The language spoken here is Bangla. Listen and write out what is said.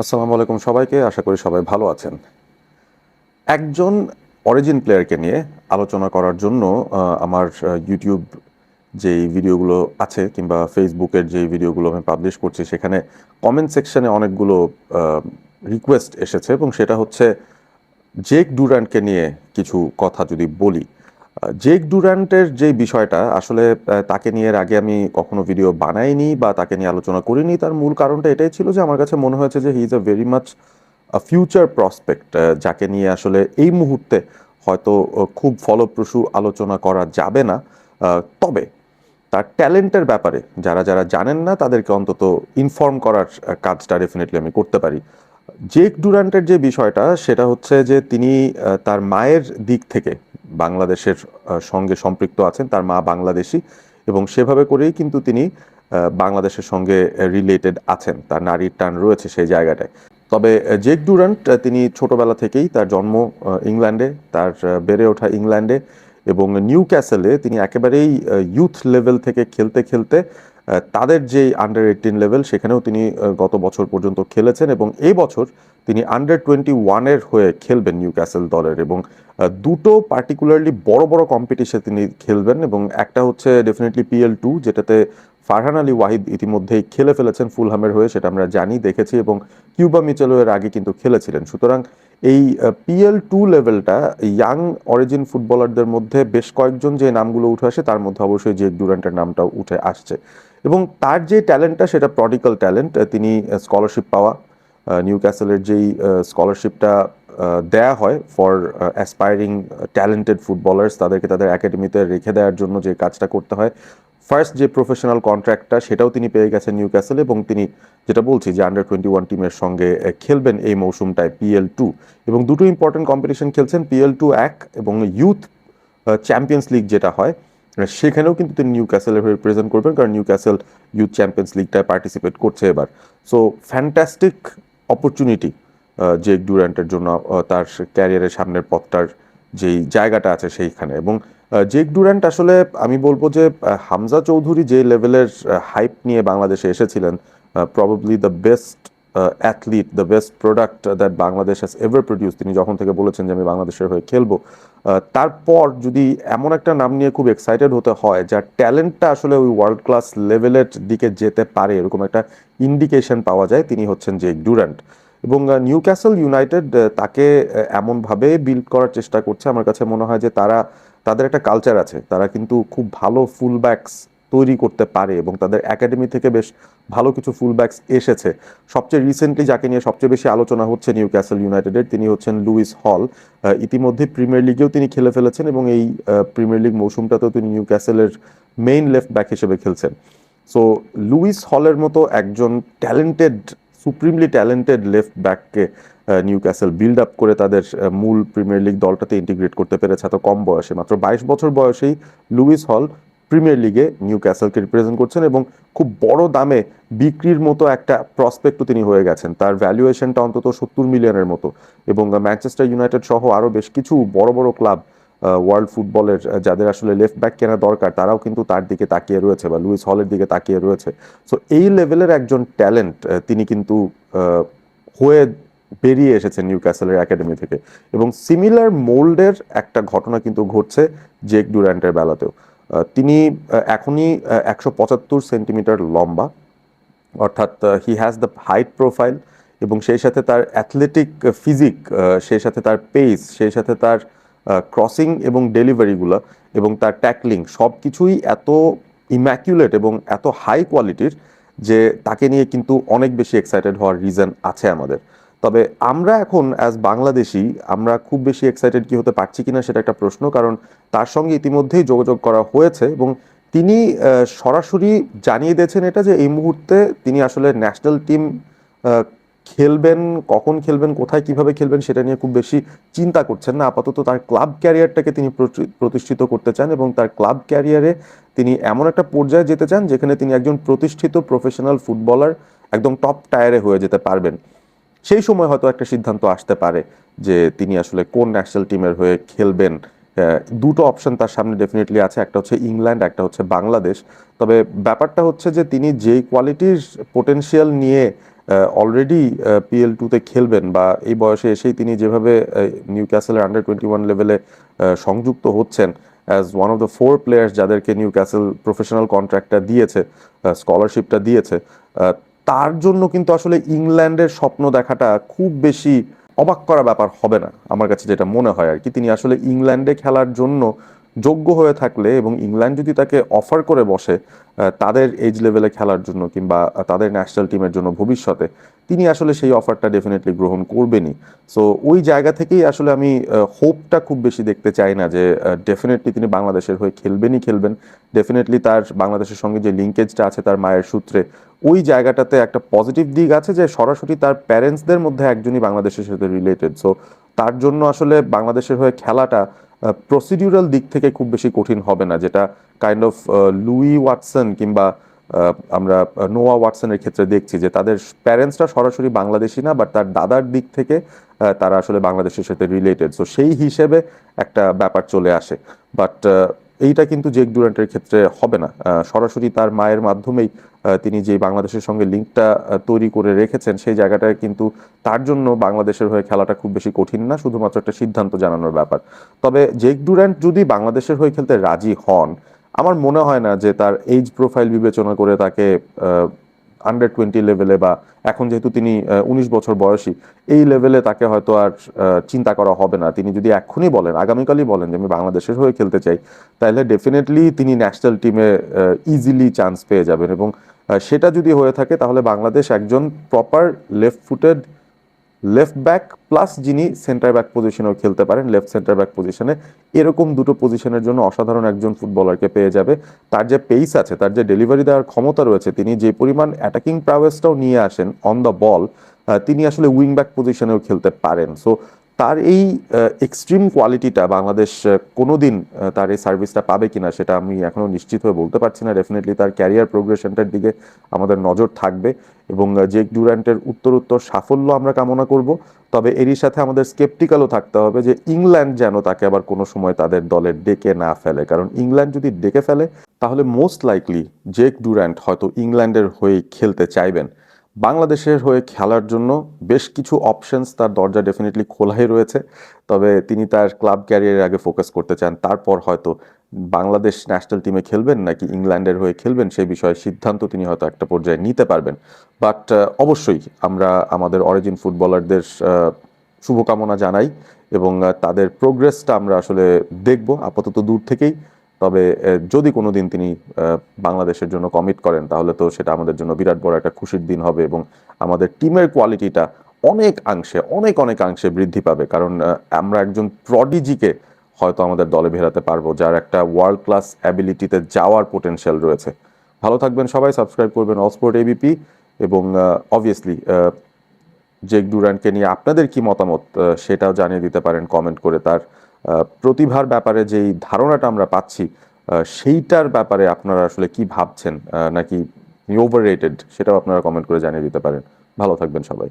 আসসালামু আলাইকুম সবাইকে। আশা করি সবাই ভালো আছেন। একজন অরিজিন প্লেয়ারকে নিয়ে আলোচনা করার জন্য আমার ইউটিউব যেই ভিডিওগুলো আছে কিংবা ফেসবুকের যেই ভিডিওগুলো আমি পাবলিশ করছি সেখানে কমেন্ট সেকশনে অনেকগুলো রিকোয়েস্ট এসেছে এবং সেটা হচ্ছে জেক ডুরান্টকে নিয়ে কিছু কথা যদি বলি। জেক ডুরান্টের যে বিষয়টা আসলে তাকে নিয়ে এর আগে আমি কখনো ভিডিও বানাইনি বা তাকে নিয়ে আলোচনা করিনি। তার মূল কারণটা এটাই ছিল যে আমার কাছে মনে হয়েছে যে he is a very much future prospect, যাকে নিয়ে আসলে এই মুহূর্তে হয়তো খুব ফলপ্রসূ আলোচনা করা যাবে না। তবে তার ট্যালেন্টের ব্যাপারে যারা যারা জানেন না তাদেরকে অন্তত ইনফর্ম করার কাজটা ডেফিনেটলি আমি করতে পারি। জেক ডুরান্টের যে বিষয়টা সেটা হচ্ছে যে তিনি তার মায়ের দিক থেকে বাংলাদেশের সঙ্গে সম্পৃক্ত আছেন। তার মা বাংলাদেশী এবং সেভাবে করেই কিন্তু তিনি বাংলাদেশের সঙ্গে রিলেটেড আছেন, তার নারীর টান রয়েছে সেই জায়গাটায়। তবে জেক ডুরান্ট তিনি ছোটবেলা থেকেই তার জন্ম ইংল্যান্ডে, তার বেড়ে ওঠা ইংল্যান্ডে এবং নিউ ক্যাসেলে তিনি একেবারেই ইউথ লেভেল থেকে খেলতে খেলতে তাদের যে আন্ডার 18 লেভেল সেখানেও তিনি গত বছর পর্যন্ত খেলেছেন এবং এই বছর তিনি আন্ডার 21-এর হয়ে খেলবেন নিউ ক্যাসেল দলের এবং দুটো পার্টিকুলারলি বড় বড় কম্পিটিশনে তিনি খেলবেন এবং একটা হচ্ছে ডেফিনেটলি PL2, যেটাতে ফারহান আলী ওয়াহিদ ইতিমধ্যেই খেলে ফেলেছেন ফুলহামের হয়ে, সেটা আমরা জানি দেখেছি এবং কিউবা মিচেলও এর আগে কিন্তু খেলেছিলেন। সুতরাং এই PL2 লেভেলটা ইয়াং অরিজিন ফুটবলারদের মধ্যে বেশ কয়েকজন যে নামগুলো উঠে আসে তার মধ্যে অবশ্যই জেক ডুরান্টের নামটাও উঠে আসছে এবং তার যে ট্যালেন্টটা সেটা প্রডিক্যাল ট্যালেন্ট। তিনি স্কলারশিপ পাওয়া, নিউ ক্যাসেলের যেই স্কলারশিপটা দেয়া হয় ফর অ্যাসপায়ারিং ট্যালেন্টেড ফুটবলার্স, তাদেরকে তাদের একাডেমিতে রেখে দেওয়ার জন্য যে কাজটা করতে হয়, ফার্স্ট যে প্রফেশনাল কন্ট্রাক্টটা সেটাও তিনি পেয়ে গেছেন নিউ ক্যাসেলে এবং তিনি যেটা বলছি যে আন্ডার 21 টিমের সঙ্গে খেলবেন এই মৌসুমটায় PL2 এবং দুটো ইম্পর্টেন্ট কম্পিটিশন খেলছেন, PL2 এক এবং ইউথ চ্যাম্পিয়ন্স লিগ যেটা হয় সেখানেও কিন্তু তিনি নিউ ক্যাসেলের হয়ে রিপ্রেজেন্ট করবেন, কারণ নিউ ক্যাসেল ইউথ চ্যাম্পিয়ন্স লিগটায় পার্টিসিপেট করছে এবার। সো ফ্যান্টাস্টিক অপরচুনিটি জেক ডুরান্টের জন্য, তার ক্যারিয়ারের সামনের পথটার যেই জায়গাটা আছে সেইখানে। এবং জেক ডুরান্ট আসলে আমি বলবো যে হামজা চৌধুরী যে লেভেলের হাইপ নিয়ে বাংলাদেশে এসেছিলেন, probably the best athlete, the best product that Bangladesh has ever produce, তিনি যখন থেকে বলেছেন যে আমি বাংলাদেশের হয়ে খেলবো, তারপর যদি এমন একটা নাম নিয়ে খুব এক্সাইটেড হতে হয় যার ট্যালেন্টটা আসলে ওই ওয়ার্ল্ড ক্লাস লেভেলের দিকে যেতে পারে এরকম একটা ইন্ডিকেশন পাওয়া যায়, তিনি হচ্ছেন জেক ডুরান্ট। এবং নিউ ক্যাসেল ইউনাইটেড তাকে এমনভাবে বিল্ড করার চেষ্টা করছে, আমার কাছে মনে হয় যে তাদের একটা কালচার আছে, তারা কিন্তু খুব ভালো ফুলব্যাকস তৈরি করতে পারে এবং তাদের একাডেমি থেকে বেশ ভালো কিছু ফুলব্যাকস এসেছে। সবচেয়ে রিসেন্টলি যাকে নিয়ে সবচেয়ে বেশি আলোচনা হচ্ছে নিউ ক্যাসেল ইউনাইটেডের, তিনি হচ্ছেন লুইস হল। ইতিমধ্যে প্রিমিয়ার লিগেও তিনি খেলে ফেলেছেন এবং এই প্রিমিয়ার লিগ মৌসুমটাতেও তিনি নিউ ক্যাসেলের মেইন লেফট ব্যাক হিসেবে খেলছেন। সো লুইস হলের মতো একজন ট্যালেন্টেড, সুপ্রিমলি ট্যালেন্টেড লেফট ব্যাককে নিউ ক্যাসেল বিল্ড আপ করে তাদের মূল প্রিমিয়ার লিগ দলটাতে ইন্টিগ্রেট করতে পেরেছে এত কম বয়সে, মাত্র 22 বছর বয়সেই লুইস হল প্রিমিয়ার লিগে নিউ ক্যাসেলকে রিপ্রেজেন্ট করছেন এবং খুব বড় দামে বিক্রির মতো একটা প্রসপেক্টও তিনি হয়ে গেছেন। তার ভ্যালুয়েশনটা অন্তত 70 মিলিয়নের মতো এবং ম্যানচেস্টার ইউনাইটেড সহ আরও বেশ কিছু বড় বড় ক্লাব ওয়ার্ল্ড ফুটবলের যাদের আসলে লেফট ব্যাক কেনা দরকার তারাও কিন্তু তার দিকে তাকিয়ে রয়েছে বা লুইস হলের দিকে তাকিয়ে রয়েছে। সো এই লেভেলের একজন ট্যালেন্ট তিনি কিন্তু হয়ে বেরিয়ে এসেছেন নিউ ক্যাসেলের একাডেমি থেকে এবং সিমিলার মোল্ডের একটা ঘটনা কিন্তু ঘটছে জেক ডুরান্টের বেলাতেও। তিনি এখনই 175 সেন্টিমিটার লম্বা, অর্থাৎ he has the height profile এবং সেই সাথে তার অ্যাথলেটিক ফিজিক, সেই সাথে তার পেস, সেই সাথে তার ক্রসিং এবং ডেলিভারিগুলো এবং তার ট্যাকলিং সব কিছুই এত ইম্যাকুলেট এবং এত হাই কোয়ালিটির যে তাকে নিয়ে কিন্তু অনেক বেশি এক্সাইটেড হওয়ার রিজন আছে আমাদের। তবে আমরা এখন অ্যাজ বাংলাদেশি আমরা খুব বেশি এক্সাইটেড কি হতে পারছি কিনা সেটা একটা প্রশ্ন, কারণ তার সঙ্গে ইতিমধ্যেই যোগাযোগ করা হয়েছে এবং তিনি সরাসরি জানিয়ে দিয়েছেন এটা যে এই মুহূর্তে তিনি আসলে ন্যাশনাল টিম খেলবেন, কখন খেলবেন, কোথায় কিভাবে খেলবেন সেটা নিয়ে খুব বেশি চিন্তা করছেন না। আপাতত তার ক্লাব ক্যারিয়ারটাকে তিনি প্রতিষ্ঠিত করতে চান এবং তার ক্লাব ক্যারিয়ারে তিনি এমন একটা পর্যায়ে যেতে চান যেখানে তিনি একজন প্রতিষ্ঠিত প্রফেশনাল ফুটবলার, একদম টপ টায়ারে হয়ে যেতে পারবেন। সেই সময় হয়তো একটা সিদ্ধান্ত আসতে পারে যে তিনি আসলে কোন ন্যাশনাল টিমের হয়ে খেলবেন। দুটো অপশন তার সামনে ডেফিনেটলি আছে, একটা হচ্ছে ইংল্যান্ড, একটা হচ্ছে বাংলাদেশ। তবে ব্যাপারটা হচ্ছে যে তিনি যেই কোয়ালিটির পোটেনশিয়াল নিয়ে অলরেডি PL2-তে খেলবেন বা এই বয়সে এসেই তিনি যেভাবে নিউক্যাসেলের আন্ডার 21 লেভেলে সংযুক্ত হচ্ছেন as one of the 4 players যাদেরকে নিউক্যাসেল প্রফেশনাল কন্ট্রাক্টটা দিয়েছে, স্কলারশিপটা দিয়েছে, তার জন্য কিন্তু আসলে ইংল্যান্ডের স্বপ্ন দেখাটা খুব বেশি অবাক করা ব্যাপার হবে না আমার কাছে যেটা মনে হয় আর কি। তিনি আসলে ইংল্যান্ডে খেলার জন্য যোগ্য হয়ে থাকলে এবং ইংল্যান্ড যদি তাকে অফার করে বসে তাদের এজ লেভেলে খেলার জন্য কিংবা তাদের ন্যাশনাল টিমের জন্য ভবিষ্যতে, তিনি আসলে সেই অফারটা ডেফিনেটলি গ্রহণ করবেনই। সো ওই জায়গা থেকেই আসলে আমি হোপটা খুব বেশি দেখতে চাই না যে ডেফিনেটলি তিনি বাংলাদেশের হয়ে খেলবেনই খেলবেন। ডেফিনেটলি তার বাংলাদেশের সঙ্গে যে লিঙ্কেজটা আছে তার মায়ের সূত্রে, ওই জায়গাটাতে একটা পজিটিভ দিক আছে যে সরাসরি তার প্যারেন্টসদের মধ্যে একজনই বাংলাদেশের সাথে রিলেটেড। সো তার জন্য আসলে বাংলাদেশের হয়ে খেলাটা প্রসিডিউরাল দিক থেকে খুব বেশি কঠিন হবে না, যেটা কাইন্ড অফ লুই ওয়াটসন কিংবা আমরা নোয়া ওয়াটসনের ক্ষেত্রে দেখছি যে তাদের প্যারেন্টসরা সরাসরি বাংলাদেশি না, বাট তার দাদার দিক থেকে তারা আসলে বাংলাদেশের সাথে রিলেটেড। সো সেই হিসেবে একটা ব্যাপার চলে আসে। বাট এইটা কিন্তু জেক ডুরান্টের ক্ষেত্রে হবে না। সরাসরি তার মায়ের মাধ্যমেই তিনি যে বাংলাদেশের সঙ্গে লিঙ্কটা তৈরি করে রেখেছেন, সেই জায়গাটায় কিন্তু তার জন্য বাংলাদেশের হয়ে খেলাটা খুব বেশি কঠিন না, শুধুমাত্র একটা সিদ্ধান্ত জানানোর ব্যাপার। তবে জেক ডুরান্ট যদি বাংলাদেশের হয়ে খেলতে রাজি হন, আমার মনে হয় না যে তার এইজ প্রোফাইল বিবেচনা করে তাকে আন্ডার 20 লেভেলে বা এখন যেহেতু তিনি 19 বছর বয়সী, এই লেভেলে তাকে হয়তো আর চিন্তা করা হবে না। তিনি যদি এখনই বলেন, আগামীকালই বলেন যে আমি বাংলাদেশের হয়ে খেলতে চাই, তাহলে ডেফিনেটলি তিনি ন্যাশনাল টিমে ইজিলি চান্স পেয়ে যাবেন। এবং সেটা যদি হয়ে থাকে তাহলে বাংলাদেশ একজন proper left footed left back plus যিনি সেন্টার ব্যাক পজিশনেও খেলতে পারেন, লেফট সেন্টার ব্যাক পজিশনে, এরকম দুটো পজিশনের জন্য অসাধারণ একজন ফুটবলারকে পেয়ে যাবে। তার যে পেস আছে, তার যে ডেলিভারি দেওয়ার ক্ষমতা রয়েছে, তিনি যে পরিমাণ অ্যাটাকিং প্রাওয়েসটাও নিয়ে আসেন অন দ্য বল, তিনি আসলে উইং ব্যাক পজিশনেও খেলতে পারেন। সো তার এই এক্সট্রিম কোয়ালিটিটা বাংলাদেশ কোনোদিন তার এই সার্ভিসটা পাবে কিনা সেটা আমি এখনো নিশ্চিত হয়ে বলতে পারছি না। ডেফিনেটলি তার ক্যারিয়ার প্রোগ্রেশনটার দিকে আমাদের নজর থাকবে এবং জেক ডুরান্টের উত্তর সাফল্য আমরা কামনা করব। তবে এরই সাথে আমাদের স্কেপটিক্যালও থাকতে হবে যে ইংল্যান্ড যেন তাকে আবার কোনো সময় তাদের দলে ডেকে না ফেলে, কারণ ইংল্যান্ড যদি ডেকে ফেলে তাহলে মোস্ট লাইকলি জেক ডুরান্ট হয়তো ইংল্যান্ডের হয়ে খেলতে চাইবেন। বাংলাদেশের হয়ে খেলার জন্য বেশ কিছু অপশনস তার দরজা ডেফিনেটলি খোলাই রয়েছে, তবে তিনি তার ক্লাব ক্যারিয়ারের আগে ফোকাস করতে চান। তারপর হয়তো বাংলাদেশ ন্যাশনাল টিমে খেলবেন নাকি ইংল্যান্ডের হয়ে খেলবেন সেই বিষয়ে সিদ্ধান্ত তিনি হয়তো একটা পর্যায়ে নিতে পারবেন। বাট অবশ্যই আমরা আমাদের অরিজিন ফুটবলারদের শুভকামনা জানাই এবং তাদের প্রোগ্রেসটা আমরা আসলে দেখব আপাতত দূর থেকেই। তবে যদি কোনো দিন তিনি বাংলাদেশের জন্য কমিট করেন তাহলে তো সেটা আমাদের জন্য বিরাট বড় একটা খুশির দিন হবে এবং আমাদের টিমের কোয়ালিটিটা অনেকাংশে বৃদ্ধি পাবে, কারণ আমরা একজন প্রডিজিকে হয়তো আমাদের দলে ভেরাতে পারবো যার একটা ওয়ার্ল্ড ক্লাস অ্যাবিলিটিতে যাওয়ার পোটেনশিয়াল রয়েছে। ভালো থাকবেন সবাই, সাবস্ক্রাইব করবেন অল স্পোর্ট এবিপি এবং অবভিয়াসলি জেক ডুরান্টকে নিয়ে আপনাদের কি মতামত সেটাও জানিয়ে দিতে পারেন কমেন্ট করে। তার প্রতিভার ব্যাপারে যেই ধারণাটা আমরা পাচ্ছি সেইটার ব্যাপারে আপনারা আসলে কি ভাবছেন, নাকি ওভার রেটেড, সেটাও আপনারা কমেন্ট করে জানিয়ে দিতে পারেন। ভালো থাকবেন সবাই।